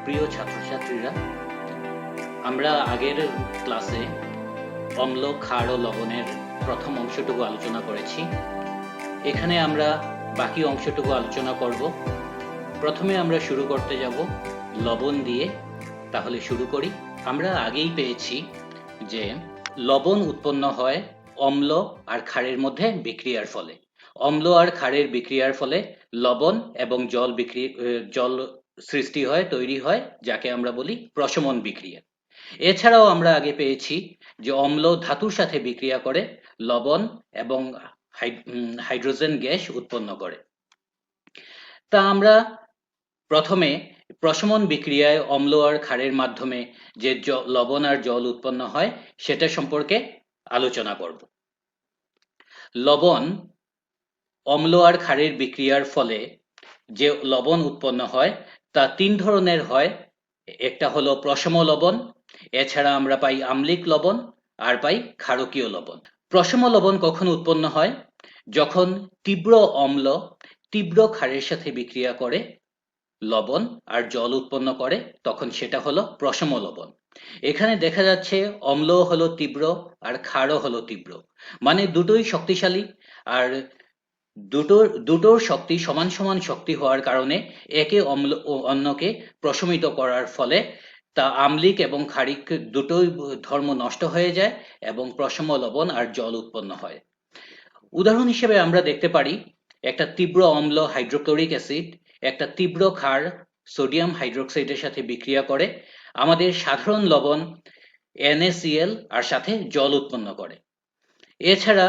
প্রিয় ছাত্রছাত্রীরা, আমরা আগের ক্লাসে অম্ল, ক্ষার ও লবণের প্রথম অংশটুকু আলোচনা করেছি। এখানে আমরা বাকি অংশটুকু আলোচনা করব। প্রথমে আমরা শুরু করতে যাব লবণ দিয়ে। তাহলে শুরু করি। আমরা আগেই পেয়েছি যে লবণ উৎপন্ন হয় অম্ল আর ক্ষারের মধ্যে বিক্রিয়ার ফলে। অম্ল আর ক্ষারের বিক্রিয়ার ফলে লবণ এবং জল সৃষ্টি হয়, তৈরি হয়, যাকে আমরা বলি প্রশমন বিক্রিয়া। এছাড়াও আমরা আগে পেয়েছি যে অম্ল ধাতুর সাথে বিক্রিয়া করে লবণ এবং হাইড্রোজেন গ্যাস উৎপন্ন করে। তা আমরা প্রথমে প্রশমন বিক্রিয়ায় অম্ল আর ক্ষারের মাধ্যমে যে লবণ আর জল উৎপন্ন হয় সেটা সম্পর্কে আলোচনা করব। লবণ, অম্ল আর ক্ষারের বিক্রিয়ার ফলে যে লবণ উৎপন্ন হয় তা তিন ধরনের হয়। একটা হলো প্রশম লবণ, এছাড়া আমরা পাই আম্লিক লবণ, আর পাই ক্ষারকীয় লবণ। প্রশম লবণ কখন উৎপন্ন হয়? যখন তীব্র অম্ল তীব্র ক্ষারের সাথে বিক্রিয়া করে লবণ আর জল উৎপন্ন করে, তখন সেটা হলো প্রশম লবণ। এখানে দেখা যাচ্ছে অম্ল হলো তীব্র আর ক্ষারও হলো তীব্র, মানে দুটোই শক্তিশালী। আর দুটোর শক্তি সমান সমান শক্তি হওয়ার কারণে একে অম্ল ও অন্যকে প্রশমিত করার ফলে তা আম্লিক এবং ক্ষারিক দুটোই ধর্ম নষ্ট হয়ে যায় এবং প্রশম লবণ আর জল উৎপন্ন হয়। উদাহরণ হিসেবে আমরা দেখতে পারি একটা তীব্র অম্ল হাইড্রোক্লোরিক অ্যাসিড একটা তীব্র ক্ষার সোডিয়াম হাইড্রোক্সাইডের সাথে বিক্রিয়া করে আমাদের সাধারণ লবণ NaCl আর সাথে জল উৎপন্ন করে। এছাড়া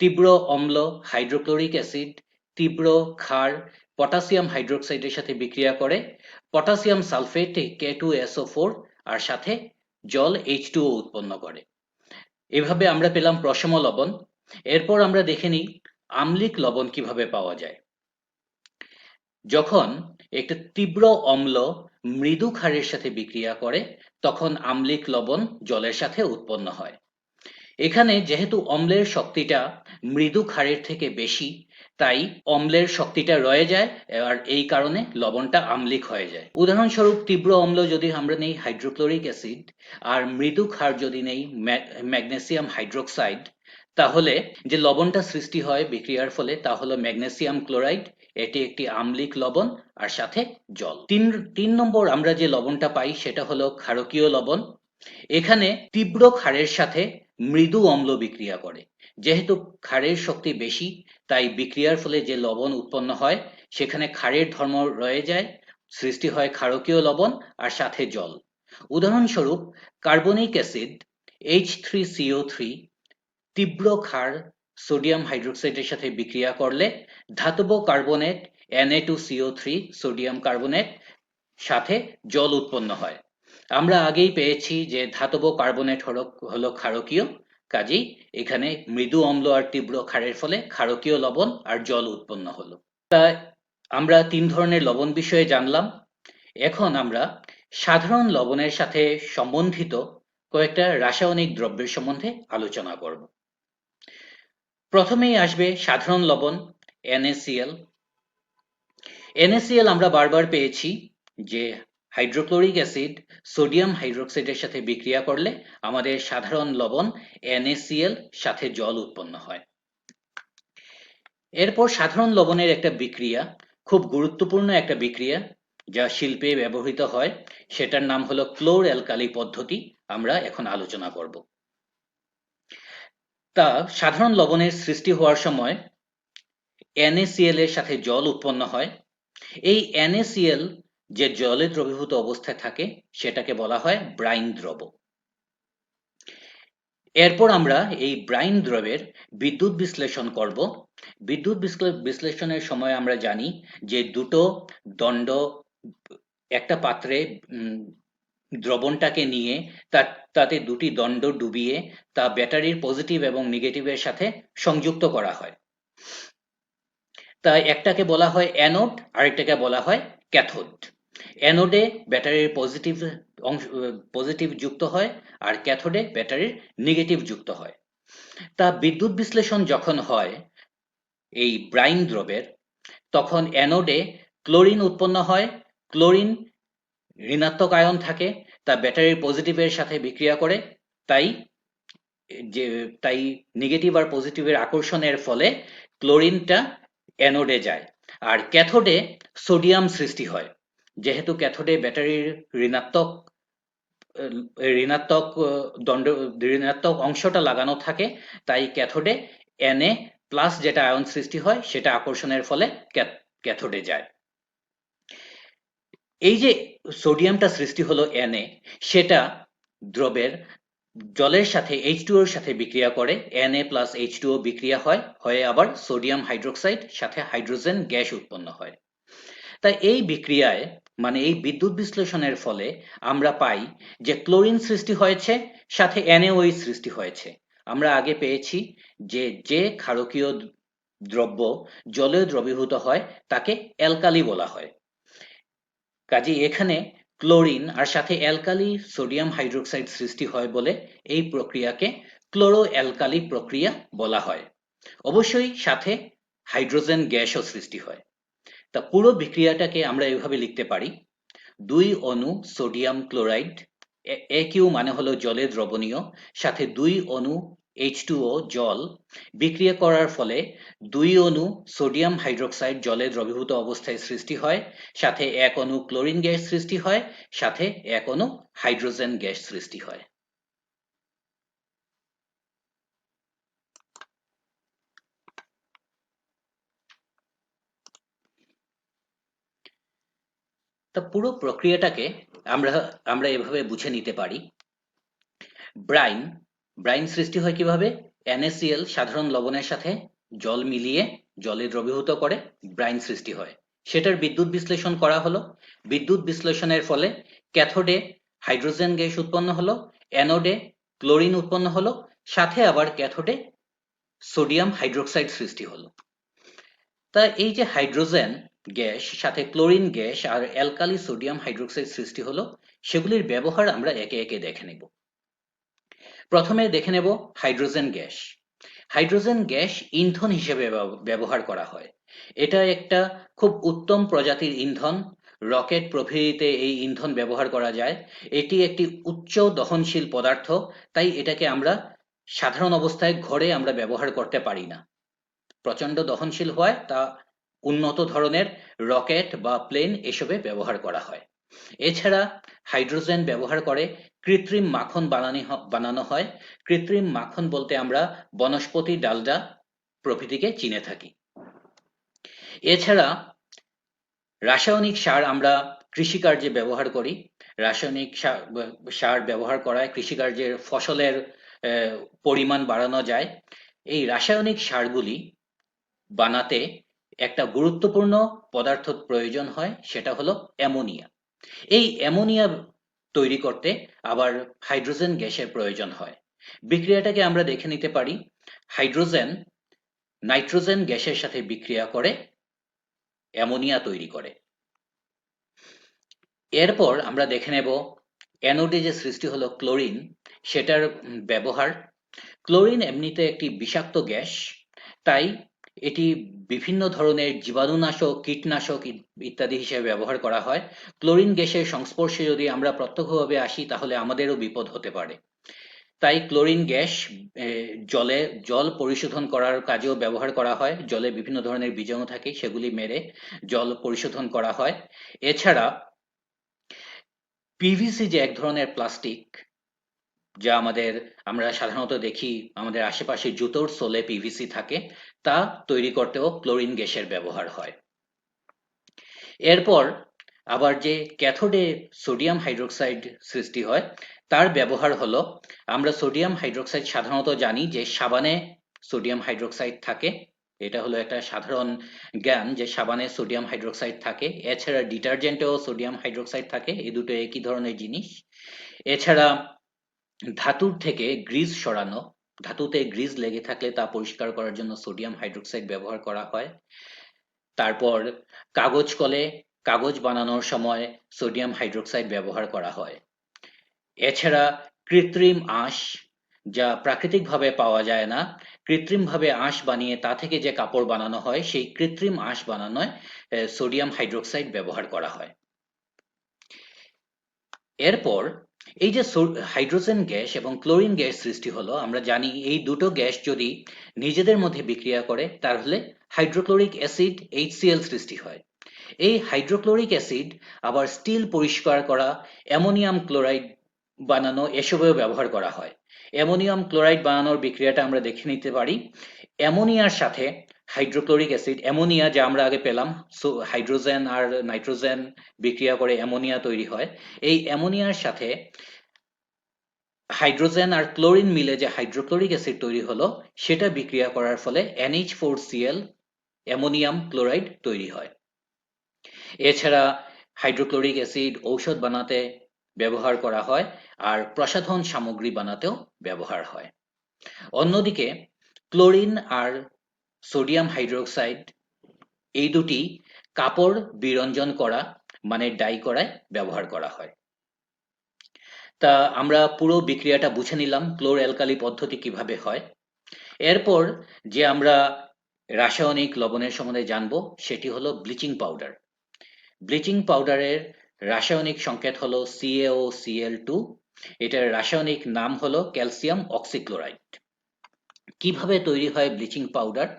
তীব্র অম্ল হাইড্রোক্লোরিক অ্যাসিড তীব্র ক্ষার পটাশিয়াম হাইড্রোক্সাইডের সাথে বিক্রিয়া করে পটাশিয়াম সালফেট K2SO4 আর সাথে জল H2O উৎপন্ন করে। এভাবে আমরা পেলাম প্রশম লবণ। এরপর আমরা দেখে নিই আম্লিক লবণ কিভাবে পাওয়া যায়। যখন একটা তীব্র অম্ল মৃদু ক্ষারের সাথে বিক্রিয়া করে তখন আম্লিক লবণ জলের সাথে উৎপন্ন হয়। এখানে যেহেতু অম্লের শক্তিটা মৃদু ক্ষারের থেকে বেশি, তাই অম্লের শক্তিটা রয়ে যায় আর এই কারণে লবণটা আম্লিক হয়ে যায়। উদাহরণস্বরূপ তীব্র অম্ল যদি আমরা নেই হাইড্রোক্লোরিক অ্যাসিড আর মৃদু ক্ষার যদি নেই ম্যাগনেসিয়াম হাইড্রোক্সাইড, তাহলে যে লবণটা সৃষ্টি হয় বিক্রিয়ার ফলে তা হলো ম্যাগনেসিয়াম ক্লোরাইড। এটি একটি আম্লিক লবণ আর সাথে জল। তিন নম্বর আমরা যে লবণটা পাই সেটা হলো ক্ষারকীয় লবণ। এখানে তীব্র ক্ষারের সাথে মৃদু অম্ল বিক্রিয়া করে। যেহেতু ক্ষারের শক্তি বেশি, তাই বিক্রিয়ার ফলে যে লবণ উৎপন্ন হয় সেখানে ক্ষারের ধর্ম রয়ে যায়, সৃষ্টি হয় ক্ষারকীয় লবণ আর সাথে জল। উদাহরণস্বরূপ কার্বনিক অ্যাসিড H3CO3 তীব্র ক্ষার সোডিয়াম হাইড্রোক্সাইডের সাথে বিক্রিয়া করলে ধাতব কার্বনেট Na2CO3 সোডিয়াম কার্বনেট সাথে জল উৎপন্ন হয়। আমরা আগেই পেয়েছি যে ধাতব কার্বনেট হলো ক্ষারকীয়, কাজেই এখানে মৃদু অম্ল আর তীব্র ক্ষারের ফলে ক্ষারকীয় লবণ আর জল উৎপন্ন হলো। তাই আমরা তিন ধরনের লবণ বিষয়ে জানলাম। এখন আমরা সাধারণ লবণের সাথে সম্বন্ধিত কয়েকটা রাসায়নিক দ্রব্যের সম্বন্ধে আলোচনা করব। প্রথমেই আসবে সাধারণ লবণ NaCl। NaCl আমরা বারবার পেয়েছি যে হাইড্রোক্লোরিক অ্যাসিড সোডিয়াম হাইড্রোক্সাইডের সাথে বিক্রিয়া করলে আমাদের সাধারণ লবণ NaCl সাথে জল উৎপন্ন হয়। এরপর সাধারণ লবণের একটা বিক্রিয়া, খুব গুরুত্বপূর্ণ একটা বিক্রিয়া যা শিল্পে ব্যবহৃত হয়, সেটার নাম হলো ক্লোর অ্যালকালি পদ্ধতি। আমরা এখন আলোচনা করব। তা সাধারণ লবণের সৃষ্টি হওয়ার সময় NaCl এর সাথে জল উৎপন্ন হয়। এই NaCl যে জলে দ্রবীভূত অবস্থায় থাকে সেটাকে বলা হয় ব্রাইন দ্রব। এরপর আমরা এই ব্রাইন দ্রবের বিদ্যুৎ বিশ্লেষণ করব। বিদ্যুৎ বিশ্লেষণের সময় আমরা জানি যে দুটো দণ্ড একটা পাত্রে দ্রবণটাকে নিয়ে তাতে দুটি দণ্ড ডুবিয়ে তা ব্যাটারির পজিটিভ এবং নেগেটিভের সাথে সংযুক্ত করা হয়। তাই একটাকে বলা হয় অ্যানোড, আরেকটাকে বলা হয় ক্যাথোড। অ্যানোডে ব্যাটারির পজিটিভ যুক্ত হয় আর ক্যাথোডে ব্যাটারির নেগেটিভ যুক্ত হয়। তা বিদ্যুৎ বিশ্লেষণ যখন হয় এই ব্রাইন দ্রবের, তখন অ্যানোডে ক্লোরিন উৎপন্ন হয়। ক্লোরিন ঋণাত্মক আয়ন থাকে তা ব্যাটারির পজিটিভের সাথে বিক্রিয়া করে, তাই যে তাই নেগেটিভ আর পজিটিভের আকর্ষণের ফলে ক্লোরিনটা অ্যানোডে যায়, আর ক্যাথোডে সোডিয়াম সৃষ্টি হয়। যেহেতু ক্যাথোডে ব্যাটারির ঋণাত্মক ঋণাত্মক দণ্ড ঋণাত্মক অংশটা লাগানো থাকে, তাই ক্যাথোডে Na প্লাস যেটা আয়ন সৃষ্টি হয় সেটা আকর্ষণের ফলে ক্যাথোডে যায়। এই যে সোডিয়ামটা সৃষ্টি হলো Na, সেটা দ্রবের জলের সাথে H2O এর সাথে বিক্রিয়া করে, Na প্লাস H2O বিক্রিয়া হয়, হয়ে আবার সোডিয়াম হাইড্রোক্সাইড সাথে হাইড্রোজেন গ্যাস উৎপন্ন হয়। তাই এই বিক্রিয়ায় মানে এই বিদ্যুৎ বিশ্লেষণের ফলে আমরা পাই যে ক্লোরিন সৃষ্টি হয়েছে, সাথে NaOH সৃষ্টি হয়েছে। আমরা আগে পেয়েছি যে যে ক্ষারকীয় দ্রব্য জলে দ্রবীভূত হয় তাকে অ্যালকালি বলা হয়। কাজেই এখানে ক্লোরিন আর সাথে অ্যালকালি সোডিয়াম হাইড্রোক্সাইড সৃষ্টি হয় বলে এই প্রক্রিয়াকে ক্লোরো অ্যালকালি প্রক্রিয়া বলা হয়। অবশ্যই সাথে হাইড্রোজেন গ্যাসও সৃষ্টি হয়। তা পুরো বিক্রিয়াটাকে আমরা এভাবে লিখতে পারি: 2 অণু সোডিয়াম ক্লোরাইড, AQ মানে হলো জলে দ্রবণীয়, সাথে 2 অণু H2O জল বিক্রিয়া করার ফলে 2 অণু সোডিয়াম হাইড্রোক্সাইড জলে দ্রবীভূত অবস্থায় সৃষ্টি হয়, সাথে 1 অণু ক্লোরিন গ্যাস সৃষ্টি হয়, সাথে 1 অণু হাইড্রোজেন গ্যাস সৃষ্টি হয়। তা পুরো প্রক্রিয়াটাকে আমরা আমরা এভাবে বুঝে নিতে পারি। ব্রাইন ব্রাইন সৃষ্টি হয় কিভাবে? NaCl সাধারণ লবণের সাথে জল মিলিয়ে জলে দ্রবীভূত করে ব্রাইন সৃষ্টি হয়। সেটার বিদ্যুৎ বিশ্লেষণ করা হলো। বিদ্যুৎ বিশ্লেষণের ফলে ক্যাথোডে হাইড্রোজেন গ্যাস উৎপন্ন হলো, অ্যানোডে ক্লোরিন উৎপন্ন হলো, সাথে আবার ক্যাথোডে সোডিয়াম হাইড্রোক্সাইড সৃষ্টি হলো। তা এই যে হাইড্রোজেন গ্যাস সাথে ক্লোরিন গ্যাস আর অ্যালকালি সোডিয়াম হাইড্রোক্সাইড সৃষ্টি হলো, সেগুলির ব্যবহার আমরা একে একে দেখে নেব। প্রথমে দেখে নেব হাইড্রোজেন গ্যাস। হাইড্রোজেন গ্যাস ইন্ধন হিসেবে ব্যবহার করা হয়। এটা একটা খুব উত্তম প্রজাতির ইন্ধন। রকেট প্রভৃতিতে এই ইন্ধন ব্যবহার করা যায়। এটি একটি উচ্চ দহনশীল পদার্থ, তাই এটাকে আমরা সাধারণ অবস্থায় ঘরে আমরা ব্যবহার করতে পারি না। প্রচণ্ড দহনশীল হওয়ায় তা উন্নত ধরনের রকেট বা প্লেন এসবে ব্যবহার করা হয়। এছাড়া হাইড্রোজেন ব্যবহার করে কৃত্রিম মাখন বানানো হয়। কৃত্রিম মাখন বলতে আমরা বনস্পতি ডালডা প্রভৃতিকে চিনে থাকি। এছাড়া রাসায়নিক সার আমরা কৃষিকার্যে ব্যবহার করি। রাসায়নিক সার ব্যবহার করায় কৃষিকার্যের ফসলের পরিমাণ বাড়ানো যায়। এই রাসায়নিক সারগুলি বানাতে একটা গুরুত্বপূর্ণ পদার্থ প্রয়োজন হয়, সেটা হলো অ্যামোনিয়া। এই অ্যামোনিয়া তৈরি করতে আবার হাইড্রোজেন গ্যাসের প্রয়োজন হয়। বিক্রিয়াটাকে আমরা দেখে নিতে পারি। হাইড্রোজেন নাইট্রোজেন গ্যাসের সাথে বিক্রিয়া করে অ্যামোনিয়া তৈরি করে। এরপর আমরা দেখে নেব অ্যানোডে যে সৃষ্টি হলো ক্লোরিন, সেটার ব্যবহার। ক্লোরিন এমনিতে একটি বিষাক্ত গ্যাস, তাই এটি বিভিন্ন ধরনের জীবাণুনাশক, কীটনাশক ইত্যাদি হিসেবে ব্যবহার করা হয়। ক্লোরিন গ্যাসের সংস্পর্শে যদি আমরা প্রত্যক্ষভাবে আসি তাহলে আমাদেরও বিপদ হতে পারে। তাই ক্লোরিন গ্যাস জল পরিশোধন করার কাজেও ব্যবহার করা হয়। জলে বিভিন্ন ধরনের বীজাণু থাকে, সেগুলি মেরে জল পরিশোধন করা হয়। এছাড়া পিভিসি যে এক ধরনের প্লাস্টিক, যা আমরা সাধারণত দেখি আমাদের আশেপাশে জুতোর সোলে পিভিসি থাকে, তা তৈরি করতেও ক্লোরিন গ্যাসের ব্যবহার হয়। এরপর আবার যে ক্যাথোডে সোডিয়াম হাইড্রোক্সাইড সৃষ্টি হয়, তার ব্যবহার হলো, আমরা সোডিয়াম হাইড্রোক্সাইড সাধারণত জানি যে সাবানে সোডিয়াম হাইড্রোক্সাইড থাকে। এটা হলো একটা সাধারণ জ্ঞান যে সাবানে সোডিয়াম হাইড্রোক্সাইড থাকে। এছাড়া ডিটারজেন্টেও সোডিয়াম হাইড্রোক্সাইড থাকে, এই দুটো একই ধরনের জিনিস। এছাড়া ধাতুর থেকে গ্রিজ সরানো, ধাতুতে গ্রিজ লেগে থাকলে তা পরিষ্কার করার জন্য সোডিয়াম হাইড্রোক্সাইড ব্যবহার করা হয়। তারপর কাগজ কলে কাগজ বানানোর সময় সোডিয়াম হাইড্রোক্সাইড ব্যবহার করা হয়। এছাড়া কৃত্রিম আঁশ, যা প্রাকৃতিকভাবে পাওয়া যায় না, কৃত্রিমভাবে আঁশ বানিয়ে তা থেকে যে কাপড় বানানো হয়, সেই কৃত্রিম আঁশ বানানোয় সোডিয়াম হাইড্রোক্সাইড ব্যবহার করা হয়। এরপর এই যে হাইড্রোজেন গ্যাস এবং ক্লোরিন গ্যাস সৃষ্টি হলো, আমরা জানি এই দুটো গ্যাস যদি নিজেদের মধ্যে বিক্রিয়া করে তাহলে হাইড্রোক্লোরিক অ্যাসিড HCl সৃষ্টি হয়। এই হাইড্রোক্লোরিক অ্যাসিড আবার স্টিল পরিষ্কার করা, অ্যামোনিয়াম ক্লোরাইড বানানো এসবেও ব্যবহার করা হয়। অ্যামোনিয়াম ক্লোরাইড বানানোর বিক্রিয়াটা আমরা দেখে নিতে পারি। অ্যামোনিয়ার সাথে হাইড্রোক্লোরিক অ্যাসিড, অ্যামোনিয়া যা আমরা আগে পেলাম, হাইড্রোজেন আর নাইট্রোজেন বিক্রিয়া করে অ্যামোনিয়া তৈরি হয়। এই অ্যামোনিয়ার সাথে হাইড্রোজেন আর ক্লোরিন মিলে যে হাইড্রোক্লোরিক অ্যাসিড তৈরি হলো, সেটা বিক্রিয়া করার ফলে NH4Cl অ্যামোনিয়াম ক্লোরাইড তৈরি হয়। এছাড়া হাইড্রোক্লোরিক অ্যাসিড ঔষধ বানাতে ব্যবহার করা হয় আর প্রসাধন সামগ্রী বানাতেও ব্যবহার হয়। অন্যদিকে ক্লোরিন আর সোডিয়াম হাইড্রোক্সাইড এই দুটি কাপড় বিরঞ্জন করা মানে ডাই করায় ব্যবহার করা হয়। তা আমরা পুরো বিক্রিয়াটা বুঝে নিলাম ক্লোর অ্যালকালি পদ্ধতি কিভাবে হয়। এরপর যে আমরা রাসায়নিক লবণের সম্বন্ধে জানবো সেটি হলো ব্লিচিং পাউডার। ব্লিচিং পাউডারের রাসায়নিক সংকেত হলো CaOCl2। এটার রাসায়নিক নাম হলো ক্যালসিয়াম অক্সিক্লোরাইড। কিভাবে তৈরি হয় ব্লিচিং পাউডার?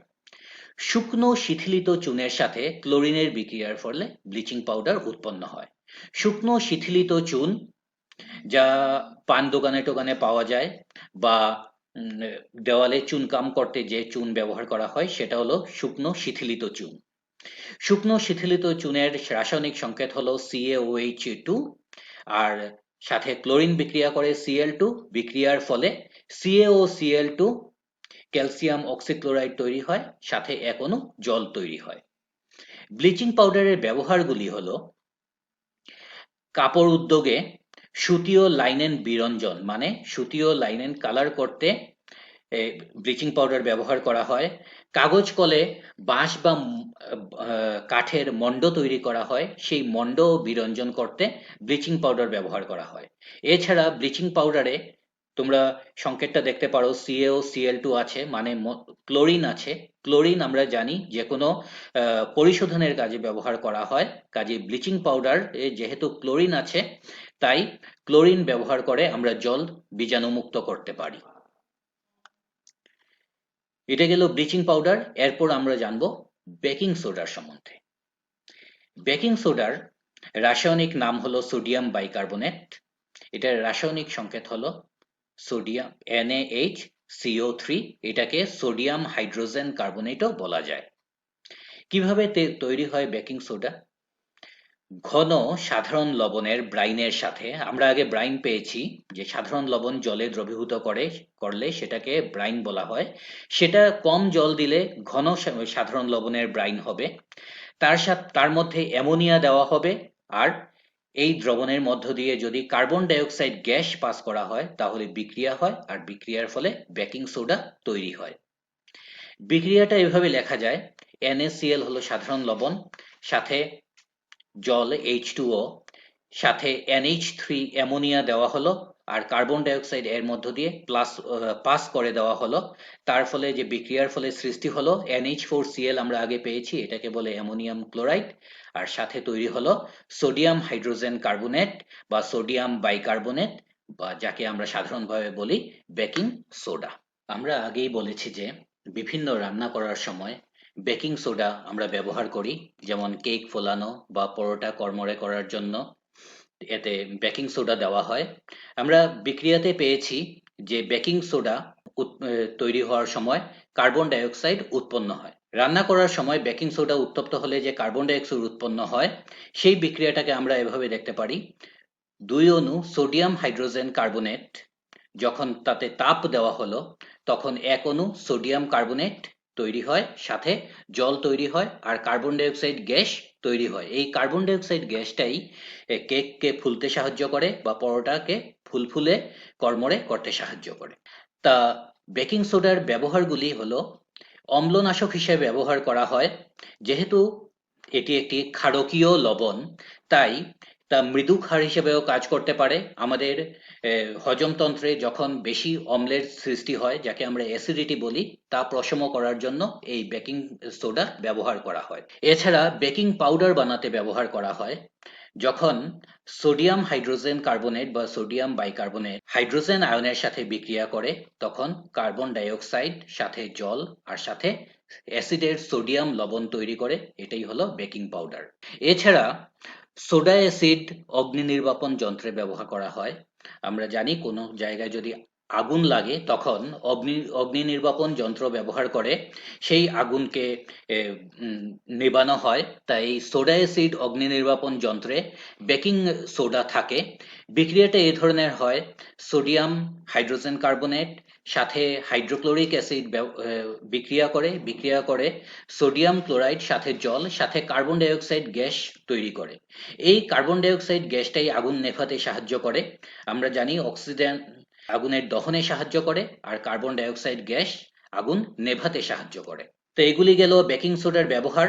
শুকনো শিথিলিত চুনের সাথে ক্লোরিনের বিক্রিয়ার ফলে ব্লিচিং পাউডার উৎপন্ন হয়। শুকনো শিথিলিত চুন যা পান দোকানে টোকানে পাওয়া যায় বা দেওয়ালে চুনকাম করতে যে চুন ব্যবহার করা হয় সেটা হলো শুকনো শিথিলিত চুন। শুকনো শিথিলিত চুনের রাসায়নিক সংকেত হলো CaOH2 আর সাথে ক্লোরিন বিক্রিয়া করে Cl2। বিক্রিয়ার ফলে CaOCl2 ক্যালসিয়াম অক্সিক্লোরাইড তৈরি হয়, সাথে এক অণু জল তৈরি হয়। ব্লিচিং পাউডারের ব্যবহারগুলি হলো কাপড় উদ্যোগে সুতীয় লাইনেন বিরঞ্জন মানে সুতীয় লাইনেন কালার করতে ব্লিচিং পাউডার ব্যবহার করা হয়। কাগজ কলে বাঁশ বা কাঠের মণ্ড তৈরি করা হয়, সেই মণ্ড বিরঞ্জন করতে ব্লিচিং পাউডার ব্যবহার করা হয়। এছাড়া ব্লিচিং পাউডারে তোমরা সংকেতটা দেখতে পারো CaOCl2 আছে মানে ক্লোরিন আছে। ক্লোরিন আমরা জানি যে কোনো পরিশোধনের কাজে ব্যবহার করা হয়, কাজে ব্লিচিং পাউডার যেহেতু ক্লোরিন আছে তাই ক্লোরিন ব্যবহার করে আমরা জল বীজাণুমুক্ত করতে পারি। এটা গেল ব্লিচিং পাউডার। এরপর আমরা জানবো বেকিং সোডার সম্বন্ধে। বেকিং সোডার রাসায়নিক নাম হলো সোডিয়াম বাইকার্বনেট। এটার রাসায়নিক সংকেত হলো সোডিয়াম NaHCO3। এটাকে সোডিয়াম হাইড্রোজেন কার্বনেটও বলা যায়। কিভাবে তৈরি হয় বেকিং সোডা? ঘন সাধারণ লবণের ব্রাইনের সাথে, আমরা আগে ব্রাইন পেয়েছি যে সাধারণ লবণ জলে দ্রবীভূত করলে সেটাকে ব্রাইন বলা হয়। সেটা কম জল দিলে ঘন সাধারণ লবণের ব্রাইন হবে। তার মধ্যে অ্যামোনিয়া দেওয়া হবে আর এই দ্রবণের মধ্য দিয়ে যদি কার্বন ডাইঅক্সাইড গ্যাস পাস করা হয় তাহলে বিক্রিয়া হয় আর বিক্রিয়ার ফলে বেকিং সোডা তৈরি হয়। বিক্রিয়াটা এভাবে লেখা যায়, NaCl হলো সাধারণ লবণ, সাথে জল H2O, সাথে NH3 অ্যামোনিয়া দেওয়া হলো আর কার্বন ডাইঅক্সাইড এর মধ্য দিয়ে পাস করে দেওয়া হলো। তার ফলে যে বিক্রিয়ার ফলে সৃষ্টি হলো NH4Cl আমরা আগে পেয়েছি, এটাকে বলে অ্যামোনিয়াম ক্লোরাইড। আর সাথে তৈরি হলো সোডিয়াম হাইড্রোজেন কার্বনেট বা সোডিয়াম বাইকার্বনেট বা যাকে আমরা সাধারণভাবে বলি বেকিং সোডা। আমরা আগেই বলেছি যে বিভিন্ন রান্না করার সময় বেকিং সোডা আমরা ব্যবহার করি, যেমন কেক ফোলানো বা পরোটা কড়মড়ে করার জন্য এতে বেকিং সোডা দেওয়া হয়। আমরা বিক্রিয়াতে পেয়েছি যে বেকিং সোডা তৈরি হওয়ার সময় কার্বন ডাইঅক্সাইড উৎপন্ন হয়। রান্না করার সময় বেকিং সোডা উত্তপ্ত হলে যে কার্বন ডাইঅক্সাইড উৎপন্ন হয় সেই বিক্রিয়াটাকে আমরা এভাবে দেখতে পারি। দুই অণু সোডিয়াম হাইড্রোজেন কার্বনেট যখন তাতে তাপ দেওয়া হলো তখন এক অণু সোডিয়াম কার্বনেট তৈরি হয়, সাথে জল তৈরি হয় আর কার্বন ডাইঅক্সাইড গ্যাস তৈরি হয়। এই কার্বন ডাইঅক্সাইড গ্যাসটাই কেককে ফুলতে সাহায্য করে বা পরোটাকে ফুলফুলে কড়মড়ে করতে সাহায্য করে। তা বেকিং সোডার ব্যবহারগুলি হলো অম্লনাশক হিসেবে ব্যবহার করা হয়। যেহেতু এটি একটি ক্ষারকীয় লবণ তাই তা মৃদু ক্ষার হিসেবেও কাজ করতে পারে। আমাদের হজমতন্ত্রে যখন বেশি অম্লের সৃষ্টি হয় যাকে আমরা অ্যাসিডিটি বলি তা প্রশম করার জন্য এই বেকিং সোডা ব্যবহার করা হয়। এছাড়া বেকিং পাউডার বানাতে ব্যবহার করা হয়। যখন সোডিয়াম হাইড্রোজেন কার্বনেট বা সোডিয়াম বাইকার্বনেট হাইড্রোজেন আয়নের সাথে বিক্রিয়া করে, তখন কার্বন ডাইঅক্সাইড সাথে জল আর সাথে অ্যাসিডের সোডিয়াম লবণ তৈরি করে, এটাই হলো বেকিং পাউডার। এছাড়া সোডা অ্যাসিড অগ্নি নির্বাপন যন্ত্রে ব্যবহার করা হয়। আমরা জানি কোনো জায়গায় যদি আগুন লাগে তখন অগ্নি নির্বাপন যন্ত্র ব্যবহার করে সেই আগুনকে নেবানো হয়। তাই সোডা অ্যাসিড অগ্নি নির্বাপন যন্ত্রে বেকিং সোডা থাকে। বিক্রিয়াটা এই ধরনের হয়: সোডিয়াম হাইড্রোজেন কার্বনেট সাথে হাইড্রোক্লোরিক অ্যাসিড বিক্রিয়া করে সোডিয়াম ক্লোরাইড সাথে জল সাথে কার্বন ডাইঅক্সাইড গ্যাস তৈরি করে। এই কার্বন ডাইঅক্সাইড গ্যাসটাই আগুন নেভাতে সাহায্য করে। আমরা জানি অক্সিজেন আগুনের দহনে সাহায্য করে আর কার্বন ডাইঅক্সাইড গ্যাস আগুন নেভাতে সাহায্য করে। তো এগুলি গেল বেকিং সোডার ব্যবহার।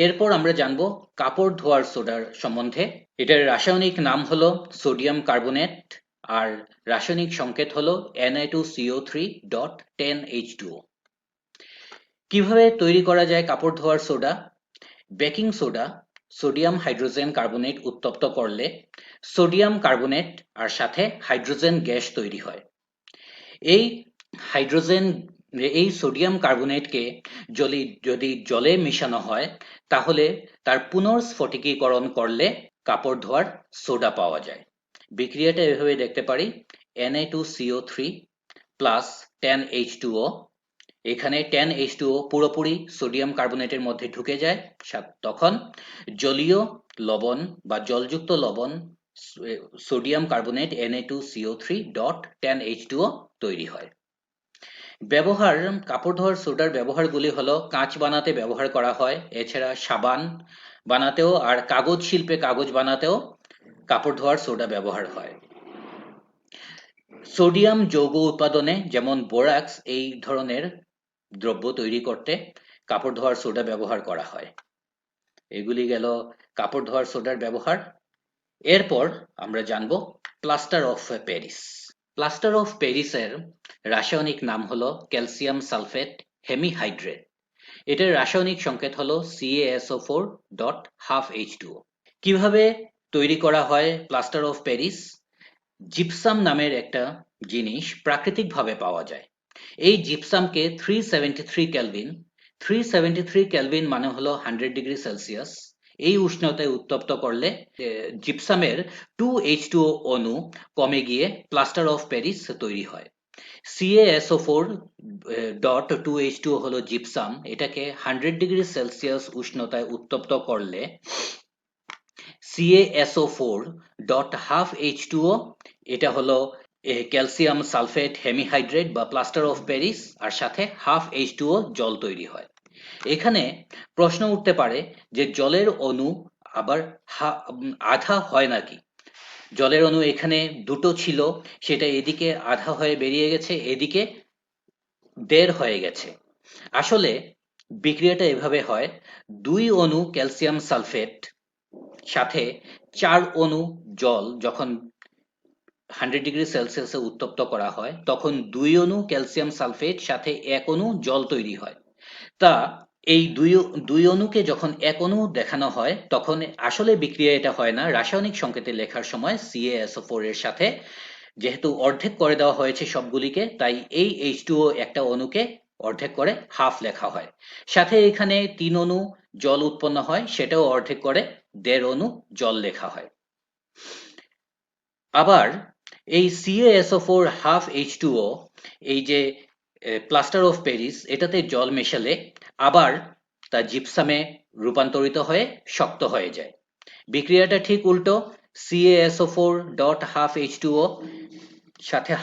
এরপর আমরা জানবো কাপড় ধোয়ার সোডার সম্বন্ধে। এটার রাসায়নিক নাম হলো সোডিয়াম কার্বনেট আর রাসায়নিক সংকেত হলো Na2CO3.10H2O। কিভাবে তৈরি করা যায় কাপড় ধোয়ার soda? Baking soda sodium hydrogen carbonate উত্তপ্ত করলে সোডিয়াম কার্বনেট আর সাথে হাইড্রোজেন গ্যাস তৈরি হয়। এই সোডিয়াম কার্বনেটকে যদি জলে মেশানো হয় তাহলে তার পুনর্স্ফটিকীকরণ করলে কাপড় ধোয়ার সোডা পাওয়া যায়। বিক্রিয়াটা এভাবে দেখতে পারি: Na2CO3 প্লাস 10H2O। এখানে 10H2O পুরোপুরি সোডিয়াম কার্বনেটের মধ্যে ঢুকে যায়, তখন জলীয় লবণ বা জলযুক্ত লবণ সোডিয়াম কার্বনেট Na2CO3.10H2O তৈরি হয়। ব্যবহার: কাপড় ধোয়ার সোডার ব্যবহারগুলি হলো কাঁচ বানাতে ব্যবহার করা হয়, এছাড়া সাবান বানাতেও আর কাগজ শিল্পে কাগজ বানাতেও কাপড় ধোয়ার সোডা ব্যবহার হয়। সোডিয়াম যৌগ উৎপাদনে যেমন বোরাক্স এই ধরনের দ্রব্য তৈরি করতে কাপড় ধোয়ার সোডা ব্যবহার করা হয়। এগুলি গেল কাপড় ধোয়ার সোডার ব্যবহার। এরপর আমরা জানবো plaster of Paris. Plaster of প্যারিসের রাসায়নিক নাম হলো ক্যালসিয়াম সালফেট হেমিহাইড্রেট। এটার রাসায়নিক সংকেত হলো CaSO4.12H2O। কিভাবে তৈরি করা হয় প্লাস্টার অফ প্যারিস? জিপসাম নামের একটা জিনিস প্রাকৃতিকভাবে পাওয়া যায়। এই জিপসামকে 373 কেলভিন মানে হলো 100 ডিগ্রি সেলসিয়াস, এই উষ্ণতায় উত্তপ্ত করলে জিপসামের 2H2O অণু কমে গিয়ে প্লাস্টার অফ প্যারিস তৈরি হয়। CaSO4.2H2O হলো জিপসাম। এটাকে 100 ডিগ্রি সেলসিয়াস উষ্ণতায় উত্তপ্ত করলে CaSO4.12H2O, এটা হলো ক্যালসিয়াম সালফেট হেমিহাইড্রেট বা প্লাস্টার অফ প্যারিস, আর সাথে H2O জল তৈরি হয়। এখানে প্রশ্ন উঠতে পারে যে জলের অণু আবার আধা হয় নাকি? জলের অণু এখানে দুটো ছিল, সেটা এদিকে আধা হয়ে বেরিয়ে গেছে, এদিকে 1.5 হয়ে গেছে। আসলে বিক্রিয়াটা এভাবে হয়: 2 অণু ক্যালসিয়াম সালফেট সাথে 4 অণু জল যখন 100 ডিগ্রি সেলসিয়াসে উত্তপ্ত করা হয় তখন 2 অণু ক্যালসিয়াম সালফেট সাথে 1 অণু জল তৈরি হয়। তা এই দুই অণুকে যখন এক অণু দেখানো হয় তখন আসলে বিক্রিয়া এটা হয় না। রাসায়নিক সংকেতে লেখার সময় CaSO4 এর সাথে যেহেতু অর্ধেক করে দেওয়া হয়েছে সবগুলিকে, তাই এই H2O একটা অণুকে অর্ধেক করে হাফ লেখা হয়। সাথে এখানে 3 অণু জল উৎপন্ন হয়, সেটাও অর্ধেক করে 1.5 অণু জল লেখা হয়। আবার এই CaSO4 হাফ H2O এই যে প্লাস্টার অফ প্যারিস এটাতে জল মেশালে আবার তা জিপসামে রূপান্তরিত হয়ে শক্ত হয়ে যায়। বিক্রিয়াটা ঠিক উল্টো: CaSO4.12H2O সাথে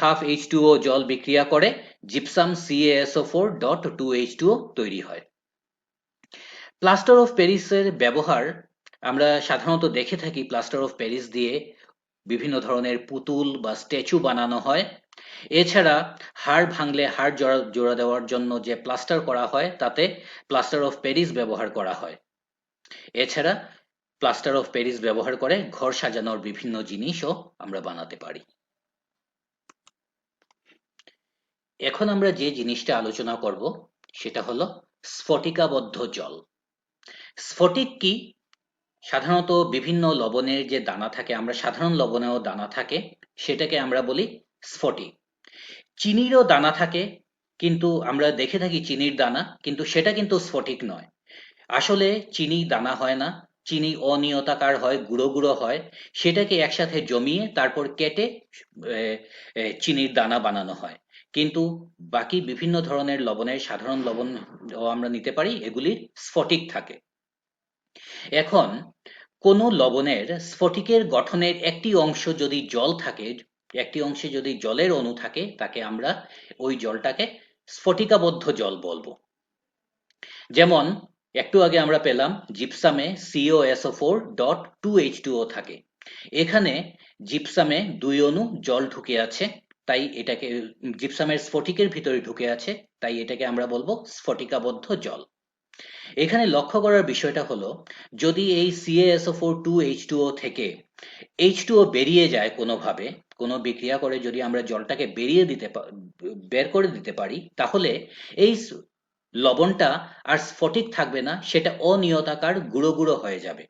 H2O জল বিক্রিয়া করে জিপসাম CaSO4.2H2O তৈরি হয়। প্লাস্টার অফ প্যারিসের ব্যবহার আমরা সাধারণত দেখে থাকি। প্লাস্টার অফ প্যারিস দিয়ে বিভিন্ন ধরনের পুতুল বা স্ট্যাচু বানানো হয়। এছাড়া হাড় ভাঙলে হাড় জোড়া দেওয়ার জন্য যে প্লাস্টার করা হয় তাতে প্লাস্টার অফ প্যারিস ব্যবহার করা হয়। এছাড়া প্লাস্টার অফ প্যারিস ব্যবহার করে ঘর সাজানোর বিভিন্ন জিনিসও আমরা বানাতে পারি। এখন আমরা যে জিনিসটা আলোচনা করব সেটা হলো স্ফটিকাবদ্ধ জল। স্ফটিক কি সাধারণত বিভিন্ন লবণের যে দানা থাকে, আমরা সাধারণ লবণেও দানা থাকে, সেটাকে আমরা বলি স্ফটিক। চিনিরও দানা থাকে, কিন্তু আমরা দেখে থাকি চিনির দানা, কিন্তু সেটা কিন্তু স্ফটিক নয়। আসলে চিনি দানা হয় না, চিনি অনিয়তাকার হয়, গুঁড়ো গুঁড়ো হয়। সেটাকে একসাথে জমিয়ে তারপর কেটে চিনির দানা বানানো হয়। কিন্তু বাকি বিভিন্ন ধরনের লবণের সাধারণ লবণ আমরা নিতে পারি, এগুলির স্ফটিক থাকে। এখন কোনো লবণের স্ফটিকের গঠনের একটি অংশ যদি জল থাকে, একটি অংশে যদি জলের অণু থাকে, তাকে আমরা ওই জলটাকে স্ফটিকাবদ্ধ জল বলবো। যেমন একটু আগে আমরা পেলাম জিপসামে COSO4.2H2O থাকে। এখানে জিপসামে 2 অণু জল ঢুকে আছে, তাই এটাকে জিপসামের স্ফটিকের ভিতরে ঢুকে আছে, তাই এটাকে আমরা বলবো স্ফটিকাবদ্ধ জল। এখানে লক্ষ্য করার বিষয়টা হলো, যদি এই CaSO4 2H2O থেকে H2O বেরিয়ে যায় কোনোভাবে, কোনো বিক্রিয়া করে যদি আমরা জলটাকে বের করে দিতে পারি, তাহলে এই লবণটা আর স্ফটিক থাকবে না, সেটা অনিয়তাকার গুঁড়ো গুঁড়ো হয়ে যাবে।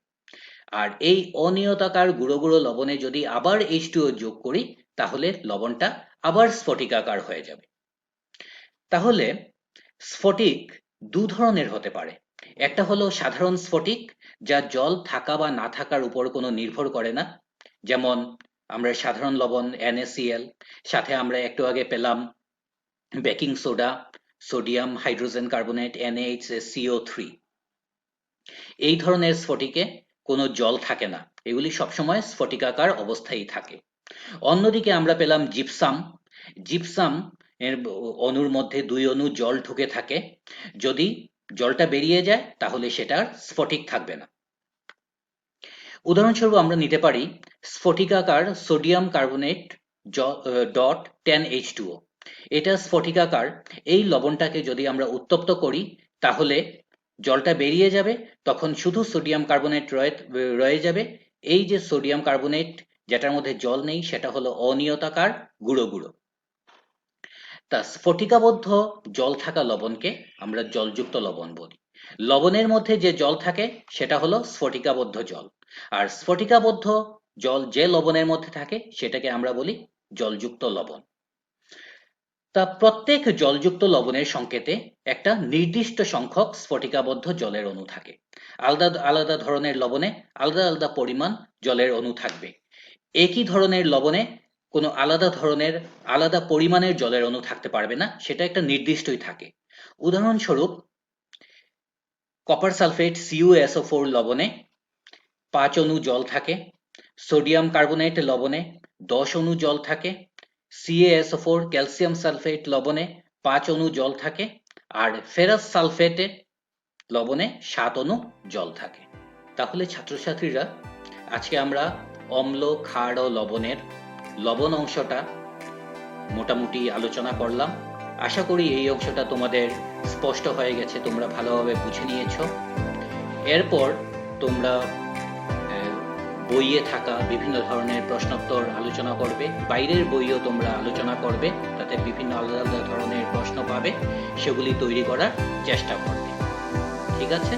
আর এই অনিয়তাকার গুঁড়ো গুঁড়ো লবণে যদি আবার H2O যোগ করি, তাহলে লবণটা আবার স্ফটিকাকার হয়ে যাবে। তাহলে স্ফটিক দু ধরনের হতে পারে। একটা হলো সাধারণ স্ফটিক, যা জল থাকা বা না থাকার উপর কোনো নির্ভর করে না, যেমন আমরা সাধারণ লবণ NaCl, সাথে আমরা একটু আগে পেলাম baking soda, sodium hydrogen carbonate NaHCO3। এই ধরনের স্ফটিকে কোনো জল থাকে না, এগুলি সবসময় স্ফটিকাকার অবস্থায় থাকে। অন্যদিকে আমরা পেলাম জিপসাম। জিপসাম এর অণুর মধ্যে 2 অণু জল ঢুকে থাকে, যদি জলটা বেরিয়ে যায় তাহলে সেটার স্ফটিক থাকবে না। উদাহরণস্বরূপ আমরা নিতে পারি স্ফটিকাকার সোডিয়াম কার্বনেট .10H2O। এটা স্ফটিকাকার। এই লবণটাকে যদি আমরা উত্তপ্ত করি, তাহলে জলটা বেরিয়ে যাবে, তখন শুধু সোডিয়াম কার্বনেট রয়ে যাবে। এই যে সোডিয়াম কার্বনেট, যেটার মধ্যে জল নেই, সেটা হলো অনিয়তাকার গুঁড়ো গুঁড়ো। তা স্ফটিকাবদ্ধ জল থাকা লবণকে আমরা জলযুক্ত লবণ বলি। লবণের মধ্যে যে জল থাকে সেটা হলো স্ফটিকাবদ্ধ জল, আর স্ফটিকাবদ্ধ জল যে লবণের মধ্যে থাকে সেটাকে আমরা বলি জলযুক্ত লবণ। তা প্রত্যেক জলযুক্ত লবণের সংকেতে একটা নির্দিষ্ট সংখ্যক স্ফটিকাবদ্ধ জলের অণু থাকে। আলাদা আলাদা ধরনের লবণে আলাদা আলাদা পরিমাণ জলের অণু থাকবে। একই ধরনের লবণে কোনো আলাদা পরিমাণের জলের অণু থাকতে পারবে না, সেটা একটা নির্দিষ্টই থাকে। উদাহরণস্বরূপ কপার সালফেট CuSO4 লবণে 5 অণু জল থাকে, সোডিয়াম কার্বনেট লবণে 10 অণু জল থাকে, CaSO4 ক্যালসিয়াম সালফেট লবণে 5 অণু জল থাকে, আর ফেরাস সালফেটে লবণে 7 অণু জল থাকে। তাহলে ছাত্রছাত্রীরা, আজকে আমরা অম্ল, ক্ষার ও লবণের লবণ অংশটা মোটামুটি আলোচনা করলাম। আশা করি এই অংশটা তোমাদের স্পষ্ট হয়ে গেছে, তোমরা ভালোভাবে বুঝে নিয়েছো। এরপর তোমরা বইয়ে থাকা বিভিন্ন ধরনের প্রশ্নোত্তর আলোচনা করবে, বাইরের বইও তোমরা আলোচনা করবে, তাতে বিভিন্ন আলাদা আলাদা ধরনের প্রশ্ন পাবে, সেগুলি তৈরি করার চেষ্টা করবে। ঠিক আছে?